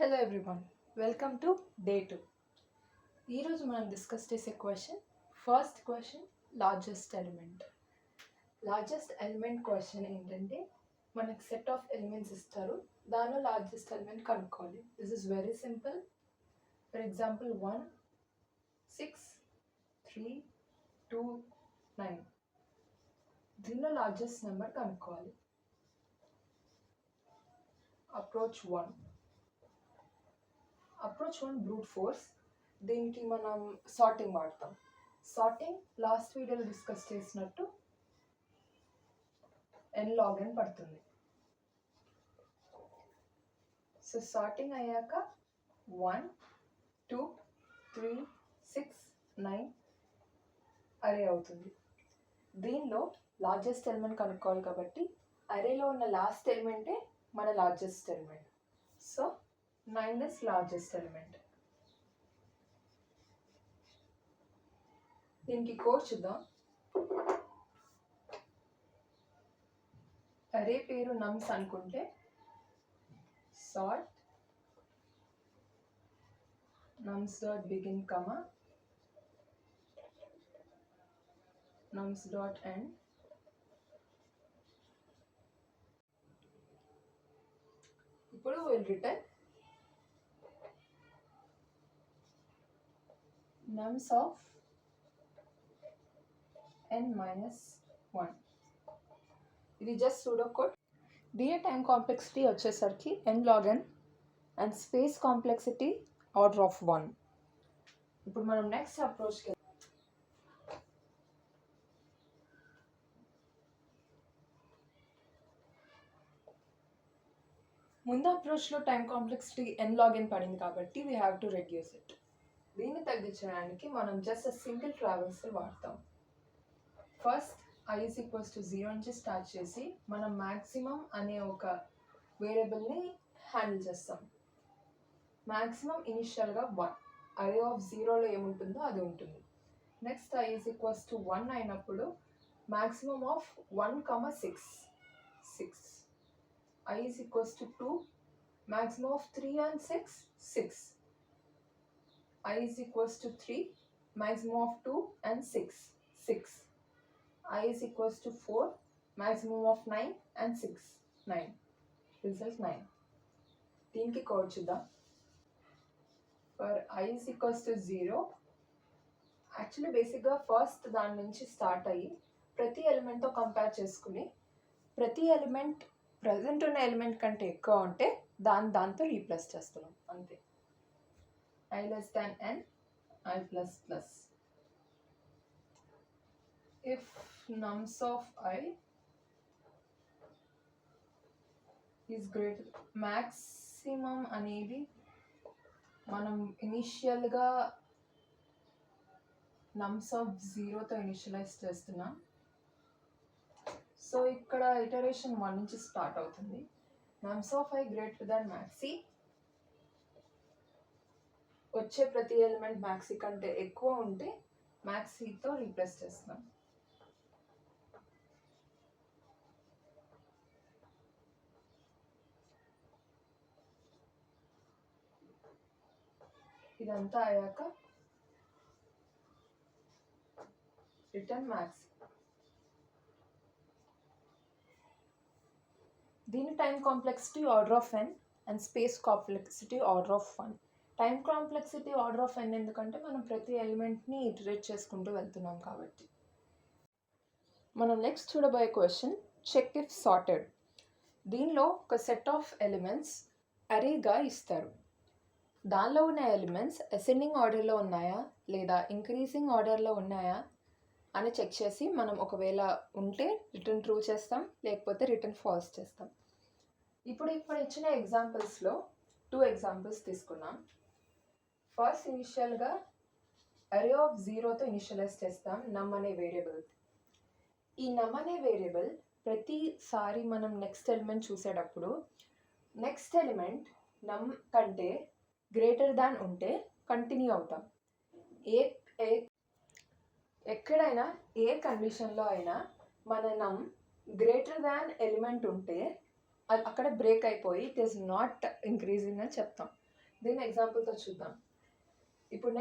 Hello everyone, welcome to day 2. ఈరోజు మనం discuss చేసే question, first question largest element. Largest element question ఏంటంటే, మనకు సెట్ ఆఫ్ ఎలిమెంట్స్ ఇస్తారు, దానిలో లార్జెస్ట్ ఎలిమెంట్ కనుక్కోవాలి. This is very simple. For example 1, 6, 3, 2, 9. దీనిలో లార్జెస్ట్ నెంబర్ కనుక్కోవాలి. Approach 1 brute force. దీనికి మనం సార్టింగ్ వాడతాం. సార్టింగ్ లాస్ట్ వీడియోలో డిస్కస్ చేసినట్టు n log n పడుతుంది. సో సార్టింగ్ అయ్యాక 1, 2, 3, 6, 9 అరే అవుతుంది. దీనిలో లార్జెస్ట్ ఎలిమెంట్ కనుక్కోవాలి కాబట్టి అరేలో ఉన్న లాస్ట్ ఎలిమెంటే మన largest element. So 9 is largest element. దీనికి కోడ్ చూద్దాం. అరే పేరు నమ్స్ అనుకుంటే sort nums dot begin comma nums dot end. ఇప్పుడు will return nums of n minus 1. ఇది జస్ట్ సూడో కోడ్. దీని టైం కాంప్లెక్సిటీ వచ్చేసరికి n log n and space complexity order of 1. ఇప్పుడు మనం నెక్స్ట్ అప్రోచ్కి ముందు అప్రోచ్లో time complexity n log n పడింది కాబట్టి we have to reduce it. దీన్ని తగ్గించడానికి మనం జస్ట్ సింగిల్ ట్రావెల్సల్ వాడతాం. First i is equals to 0 నుంచి స్టార్ట్ చేసి మనం మ్యాక్సిమం అనే ఒక వేరియబుల్ని హ్యాండిల్ చేస్తాం. మ్యాక్సిమం ఇనిషియల్గా 1, అరే ఆఫ్ 0లో ఏముంటుందో అది ఉంటుంది. Next i is equals to 1 అయినప్పుడు maximum of 1, 6. i is equals to 2, maximum of 3 and 6. I is equals to 3, maximum of 2 and 6. I is equals to 4, maximum of 9 and 9. Result 9. దీనికి code చూద్దాం. For I is equals to 0, actually బేసిక్గా first దాని నుంచి start అయ్యి ప్రతి ఎలిమెంట్తో compare చేసుకుని ప్రతి element present ఉన్న ఎలిమెంట్ కంటే ఎక్కువ ఉంటే దాంతో రీప్లేస్ చేస్తున్నాం అంతే. I less than n, I plus plus. If nums of I is greater, maximum అనేది మనం ఇనిషియల్గా nums of 0తో ఇనిషియలైజ్ చేస్తున్నాం. సో ఇక్కడ ఇటరేషన్ 1 నుంచి స్టార్ట్ అవుతుంది. nums of I greater than maxi, వచ్చే ప్రతి ఎలిమెంట్ మ్యాక్సీ కంటే ఎక్కువ ఉంటే మ్యాక్సీతో రీప్లేస్ చేస్తున్నాం. ఇదంతా అయ్యాక రిటర్న్ మ్యాక్సీ. దీని time complexity order of n and space complexity order of 1. Time complexity order of n ఎందుకంటే మనం ప్రతి ఎలిమెంట్ని ఇటరేట్ చేసుకుంటూ వెళ్తున్నాం కాబట్టి. మనం నెక్స్ట్ చూడబోయే క్వశ్చన్ చెక్ ఇఫ్ సార్టెడ్. దీనిలో ఒక సెట్ ఆఫ్ ఎలిమెంట్స్ అరేగా ఇస్తారు. దానిలో ఉన్న ఎలిమెంట్స్ అసెండింగ్ ఆర్డర్లో ఉన్నాయా లేదా ఇంక్రీజింగ్ ఆర్డర్లో ఉన్నాయా అని చెక్ చేసి మనం ఒకవేళ ఉంటే రిటర్న్ ట్రూ చేస్తాం, లేకపోతే రిటర్న్ ఫాల్స్ చేస్తాం. ఇప్పుడు ఇచ్చిన ఎగ్జాంపుల్స్లో 2 ఎగ్జాంపుల్స్ తీసుకున్నాం. ఫస్ట్ ఇనిషియల్గా అరే ఆఫ్ 0తో ఇనిషియలైజ్ చేస్తాం నమ్ అనే వేరియబుల్. ఈ నమ్ అనే వేరియబుల్ ప్రతిసారి మనం నెక్స్ట్ ఎలిమెంట్ చూసేటప్పుడు నెక్స్ట్ ఎలిమెంట్ నమ్ కంటే గ్రేటర్ దాన్ ఉంటే కంటిన్యూ అవుతాం. ఎక్కడైనా ఏ కండిషన్లో అయినా మన నమ్ గ్రేటర్ దాన్ ఎలిమెంట్ ఉంటే అక్కడ బ్రేక్ అయిపోయి ఇట్ ఈస్ నాట్ ఇంక్రీజింగ్ అని చెప్తాం. దీని ఎగ్జాంపుల్తో చూద్దాం. ఇప్పుడు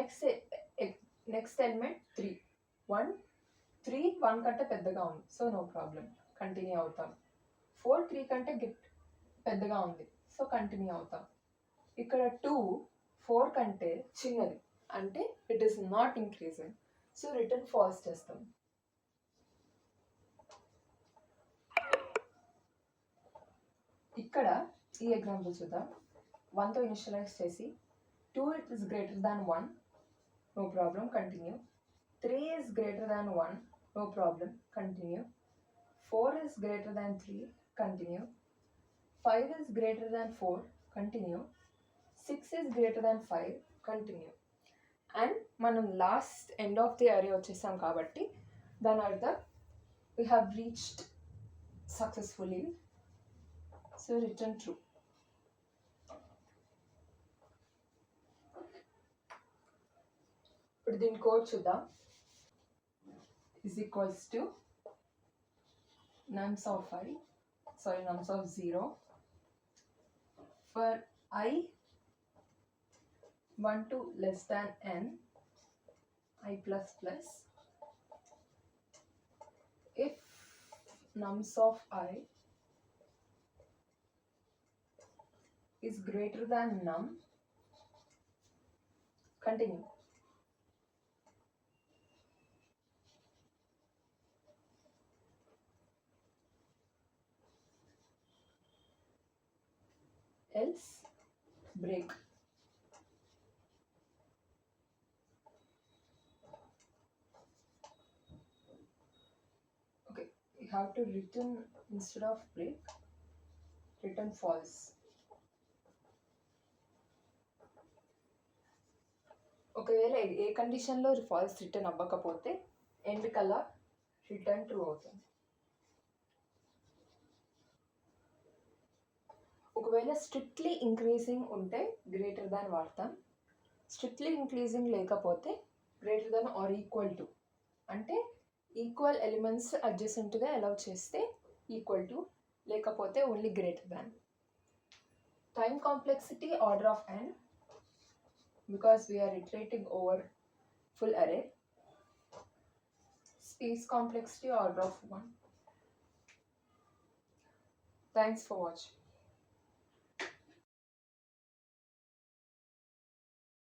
నెక్స్ట్ ఎలిమెంట్ 3. 1 కంటే పెద్దగా ఉంది, సో నో ప్రాబ్లం, కంటిన్యూ అవుతాం. 4 3 కంటే పెద్దగా ఉంది, సో కంటిన్యూ అవుతాం. ఇక్కడ 2 4 కంటే చిన్నది, అంటే it is not increasing, so return falls చేస్తాం. ఇక్కడ ఈ ఎగ్జాంపుల్ చూద్దాం. 1తో ఇనిషియలైజ్ చేసి 2 is greater than 1, no problem, continue. 3 is greater than 1, no problem, continue. 4 is greater than 3, continue. 5 is greater than 4, continue. 6 is greater than 5, continue. And మనం last end of the అరే వచ్చేసాం కాబట్టి దాని అర్థం we have reached successfully, so return true. ఇప్పుడు దీని code చూద్దాం. is equals to nums of 0 for I 1 to less than n, I plus plus, if nums of I is greater than num, continue. Else break. Okay, you have to return, instead of break, return false. ఒకవేళ ఏ కండిషన్లో false return అవ్వకపోతే end కల్లా return true అవుతుంది. ఒకవేళ strictly increasing ఉంటే greater than వాడతాం. Strictly increasing లేకపోతే greater than or equal to, అంటే ఈక్వల్ ఎలిమెంట్స్ అడ్జసెంట్గా అలౌ చేస్తే ఈక్వల్ టు, లేకపోతే only greater than. Time complexity order of n, because we are iterating over full array. Space complexity order of 1. Thanks for watching.